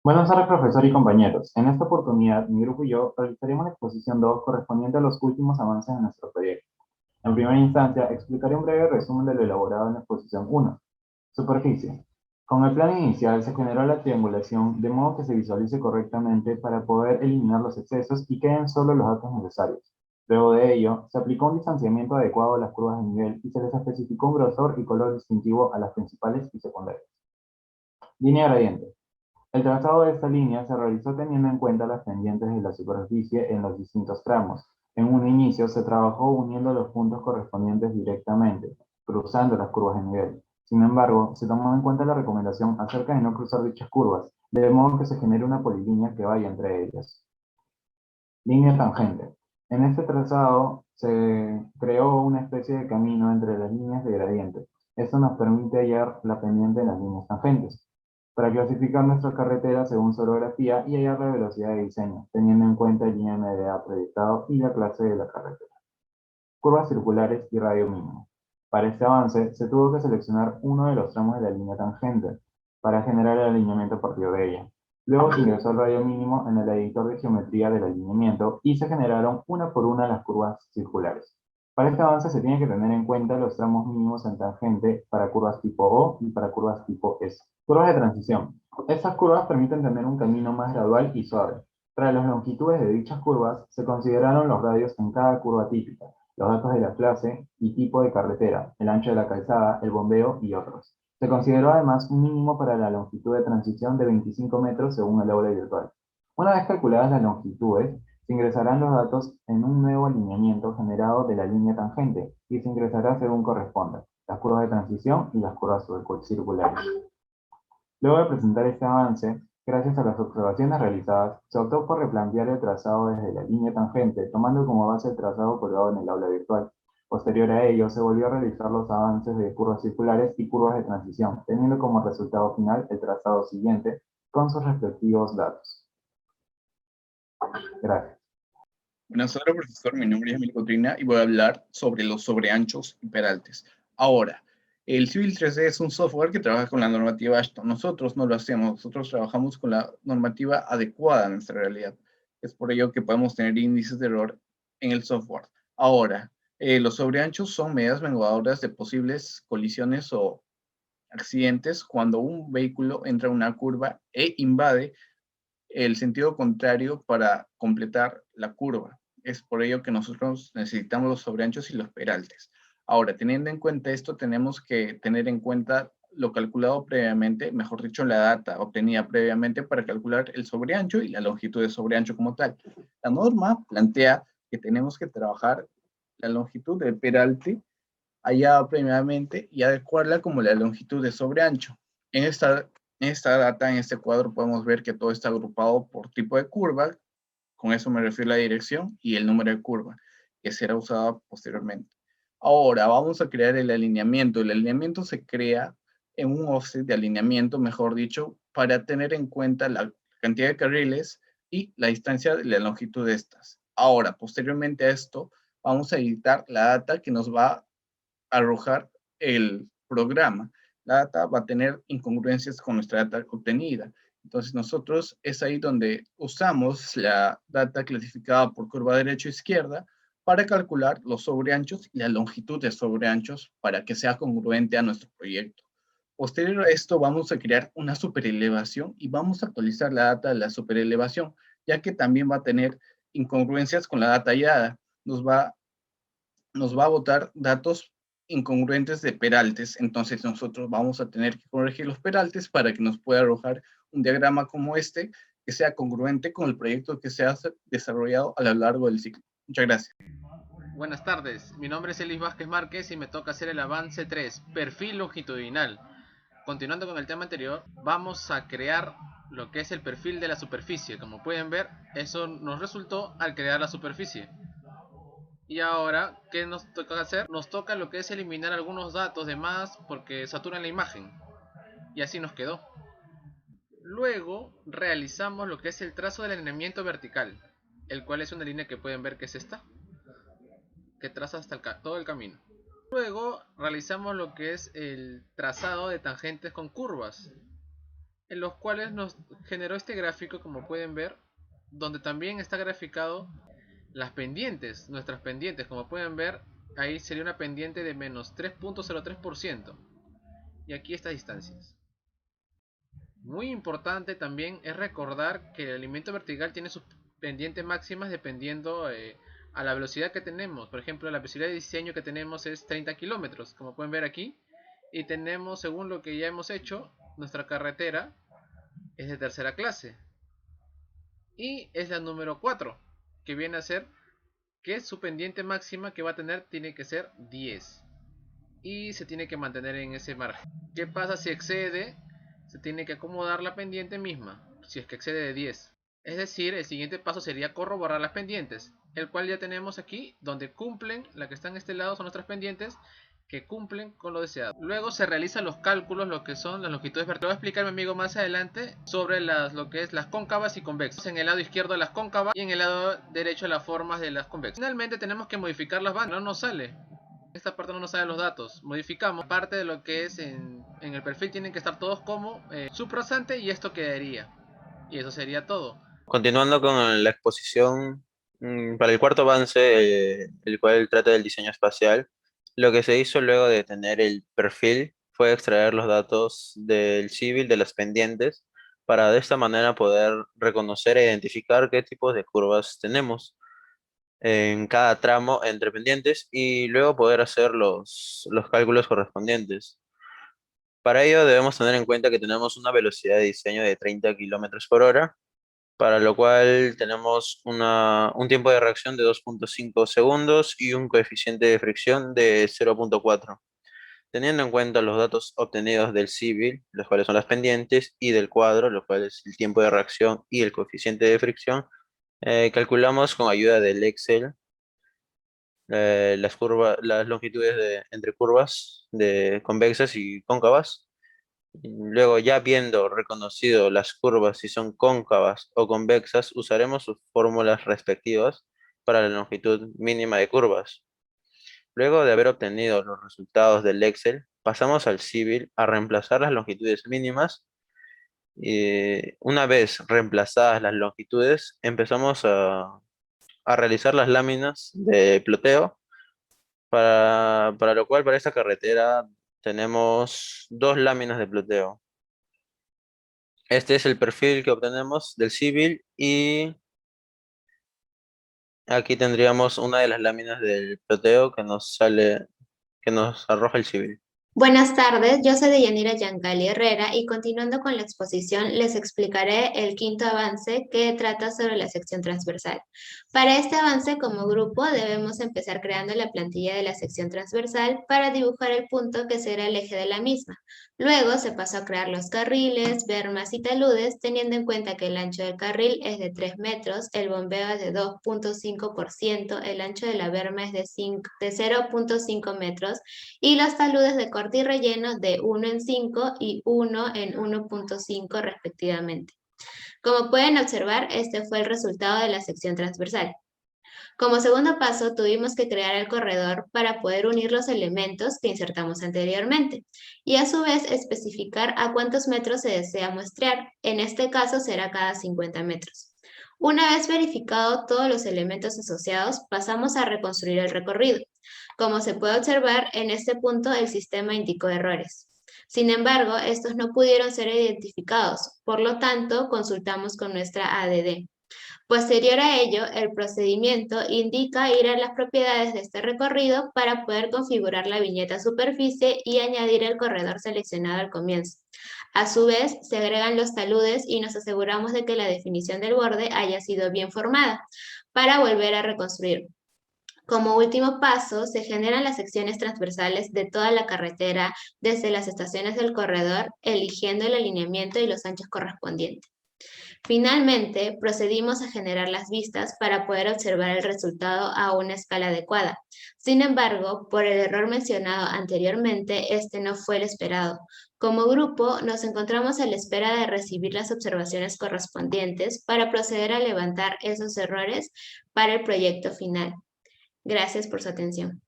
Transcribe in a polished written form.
Buenas tardes, profesor y compañeros. En esta oportunidad, mi grupo y yo realizaremos la exposición 2 correspondiente a los últimos avances de nuestro proyecto. En primera instancia, explicaré un breve resumen de lo elaborado en la exposición 1. Superficie. Con el plan inicial se generó la triangulación de modo que se visualice correctamente para poder eliminar los excesos y queden solo los datos necesarios. Luego de ello, se aplicó un distanciamiento adecuado a las curvas de nivel y se les especificó un grosor y color distintivo a las principales y secundarias. Línea gradiente. El trazado de esta línea se realizó teniendo en cuenta las pendientes de la superficie en los distintos tramos. En un inicio se trabajó uniendo los puntos correspondientes directamente, cruzando las curvas de nivel. Sin embargo, se tomó en cuenta la recomendación acerca de no cruzar dichas curvas, de modo que se genere una polilínea que vaya entre ellas. Línea tangente. En este trazado se creó una especie de camino entre las líneas de gradiente. Esto nos permite hallar la pendiente de las líneas tangentes para clasificar nuestra carretera según su orografía y hallar la velocidad de diseño, teniendo en cuenta el IMDA proyectado y la clase de la carretera. Curvas circulares y radio mínimo. Para este avance, se tuvo que seleccionar uno de los tramos de la línea tangente para generar el alineamiento a partir de ella. Luego se ingresó el radio mínimo en el editor de geometría del alineamiento y se generaron una por una las curvas circulares. Para este avance se tiene que tener en cuenta los tramos mínimos en tangente para curvas tipo O y para curvas tipo S. Curvas de transición. Estas curvas permiten tener un camino más gradual y suave. Para las longitudes de dichas curvas se consideraron los radios en cada curva típica, los datos de la clase y tipo de carretera, el ancho de la calzada, el bombeo y otros. Se consideró además un mínimo para la longitud de transición de 25 metros según el aula virtual. Una vez calculadas las longitudes, se ingresarán los datos en un nuevo alineamiento generado de la línea tangente y se ingresará según corresponda, las curvas de transición y las curvas circulares. Luego de presentar este avance, gracias a las observaciones realizadas, se optó por replantear el trazado desde la línea tangente, tomando como base el trazado colgado en el aula virtual. Posterior a ello, se volvió a realizar los avances de curvas circulares y curvas de transición, teniendo como resultado final el trazado siguiente con sus respectivos datos. Gracias. Buenas tardes, profesor. Mi nombre es Emilio Cotrina y voy a hablar sobre los sobreanchos y peraltes. Ahora, el Civil 3D es un software que trabaja con la normativa ASHTO. Nosotros no lo hacemos, nosotros trabajamos con la normativa adecuada a nuestra realidad. Es por ello que podemos tener índices de error en el software. Ahora, los sobreanchos son medidas menguadoras de posibles colisiones o accidentes cuando un vehículo entra a una curva e invade el sentido contrario para completar la curva. Es por ello que nosotros necesitamos los sobreanchos y los peraltes. Ahora, teniendo en cuenta esto, tenemos que tener en cuenta lo calculado previamente, mejor dicho, la data obtenida previamente para calcular el sobreancho y la longitud de sobreancho como tal. La norma plantea que tenemos que trabajar la longitud del peralte hallada previamente y adecuarla como la longitud de sobreancho. En esta data, en este cuadro, podemos ver que todo está agrupado por tipo de curva. Con eso me refiero a la dirección y el número de curva, que será usada posteriormente. Ahora vamos a crear el alineamiento. El alineamiento se crea en un offset de alineamiento, mejor dicho, para tener en cuenta la cantidad de carriles y la distancia de la longitud de estas. Ahora, posteriormente a esto, vamos a editar la data que nos va arrojar el programa. La data va a tener incongruencias con nuestra data obtenida. Entonces nosotros es ahí donde usamos la data clasificada por curva derecha-izquierda para calcular los sobreanchos y la longitud de sobreanchos para que sea congruente a nuestro proyecto. Posterior a esto vamos a crear una superelevación y vamos a actualizar la data de la superelevación, ya que también va a tener incongruencias con la data hallada. Nos va a botar datos incongruentes de peraltes, entonces nosotros vamos a tener que corregir los peraltes para que nos pueda arrojar un diagrama como este que sea congruente con el proyecto que se ha desarrollado a lo largo del ciclo. Muchas gracias. Buenas tardes, mi nombre es Elis Vázquez Márquez y me toca hacer el avance 3, perfil longitudinal. Continuando con el tema anterior, vamos a crear lo que es el perfil de la superficie. Como pueden ver, eso nos resultó al crear la superficie. Y ahora, ¿qué nos toca hacer? Nos toca lo que es eliminar algunos datos de más porque saturan la imagen. Y así nos quedó. Luego realizamos lo que es el trazo del alineamiento vertical, el cual es una línea que pueden ver que es esta, que traza hasta todo el camino. Luego realizamos lo que es el trazado de tangentes con curvas, en los cuales nos generó este gráfico, como pueden ver, donde también está graficado las pendientes, nuestras pendientes. Como pueden ver, ahí sería una pendiente de menos 3.03%. Y aquí estas distancias. Muy importante también es recordar que el alimento vertical tiene sus pendientes máximas dependiendo a la velocidad que tenemos. Por ejemplo, la velocidad de diseño que tenemos es 30 kilómetros, como pueden ver aquí. Y tenemos, según lo que ya hemos hecho, nuestra carretera es de tercera clase. Y es la número 4, que viene a ser que su pendiente máxima que va a tener tiene que ser 10. Y se tiene que mantener en ese margen. ¿Qué pasa si excede? Se tiene que acomodar la pendiente misma, si es que excede de 10. Es decir, el siguiente paso sería corroborar las pendientes, el cual ya tenemos aquí, donde cumplen, la que está en este lado son nuestras pendientes, que cumplen con lo deseado. Luego se realizan los cálculos, lo que son las longitudes verticales. Voy a explicar, mi amigo, más adelante sobre lo que es las cóncavas y convexas. En el lado izquierdo las cóncavas y en el lado derecho las formas de las convexas. Finalmente tenemos que modificar las bandas, no nos sale. Esta parte no nos salen los datos. Modificamos parte de lo que es en el perfil, tienen que estar todos como subrasante y esto quedaría. Y eso sería todo. Continuando con la exposición, para el cuarto avance, el cual trata del diseño espacial, lo que se hizo luego de tener el perfil fue extraer los datos del civil de las pendientes para de esta manera poder reconocer e identificar qué tipos de curvas tenemos en cada tramo entre pendientes y luego poder hacer los cálculos correspondientes. Para ello debemos tener en cuenta que tenemos una velocidad de diseño de 30 kilómetros por hora, para lo cual tenemos un tiempo de reacción de 2.5 segundos y un coeficiente de fricción de 0.4. Teniendo en cuenta los datos obtenidos del civil, los cuales son las pendientes, y del cuadro, lo cual es el tiempo de reacción y el coeficiente de fricción, calculamos con ayuda del Excel las longitudes entre curvas convexas y cóncavas. Luego, ya habiendo reconocido las curvas si son cóncavas o convexas, usaremos sus fórmulas respectivas para la longitud mínima de curvas. Luego de haber obtenido los resultados del Excel, pasamos al civil a reemplazar las longitudes mínimas. Y una vez reemplazadas las longitudes, empezamos a realizar las láminas de ploteo, para lo cual para esta carretera tenemos dos láminas de ploteo. Este es el perfil que obtenemos del civil y aquí tendríamos una de las láminas del ploteo que nos arroja el civil. Buenas tardes, yo soy Deyanira Yancali Herrera y continuando con la exposición les explicaré el quinto avance que trata sobre la sección transversal. Para este avance como grupo debemos empezar creando la plantilla de la sección transversal para dibujar el punto que será el eje de la misma. Luego se pasó a crear los carriles, bermas y taludes teniendo en cuenta que el ancho del carril es de 3 metros, el bombeo es de 2.5%, el ancho de la berma es de 0.5 metros y los taludes de corte y relleno de 1 en 5 y 1 en 1.5 respectivamente. Como pueden observar, este fue el resultado de la sección transversal. Como segundo paso, tuvimos que crear el corredor para poder unir los elementos que insertamos anteriormente y a su vez especificar a cuántos metros se desea muestrear. En este caso será cada 50 metros. Una vez verificado todos los elementos asociados, pasamos a reconstruir el recorrido. Como se puede observar, en este punto el sistema indicó errores. Sin embargo, estos no pudieron ser identificados, por lo tanto, consultamos con nuestra ADD. Posterior a ello, el procedimiento indica ir a las propiedades de este recorrido para poder configurar la viñeta superficie y añadir el corredor seleccionado al comienzo. A su vez, se agregan los taludes y nos aseguramos de que la definición del borde haya sido bien formada para volver a reconstruir. Como último paso, se generan las secciones transversales de toda la carretera desde las estaciones del corredor, eligiendo el alineamiento y los anchos correspondientes. Finalmente, procedimos a generar las vistas para poder observar el resultado a una escala adecuada. Sin embargo, por el error mencionado anteriormente, este no fue el esperado. Como grupo, nos encontramos a la espera de recibir las observaciones correspondientes para proceder a levantar esos errores para el proyecto final. Gracias por su atención.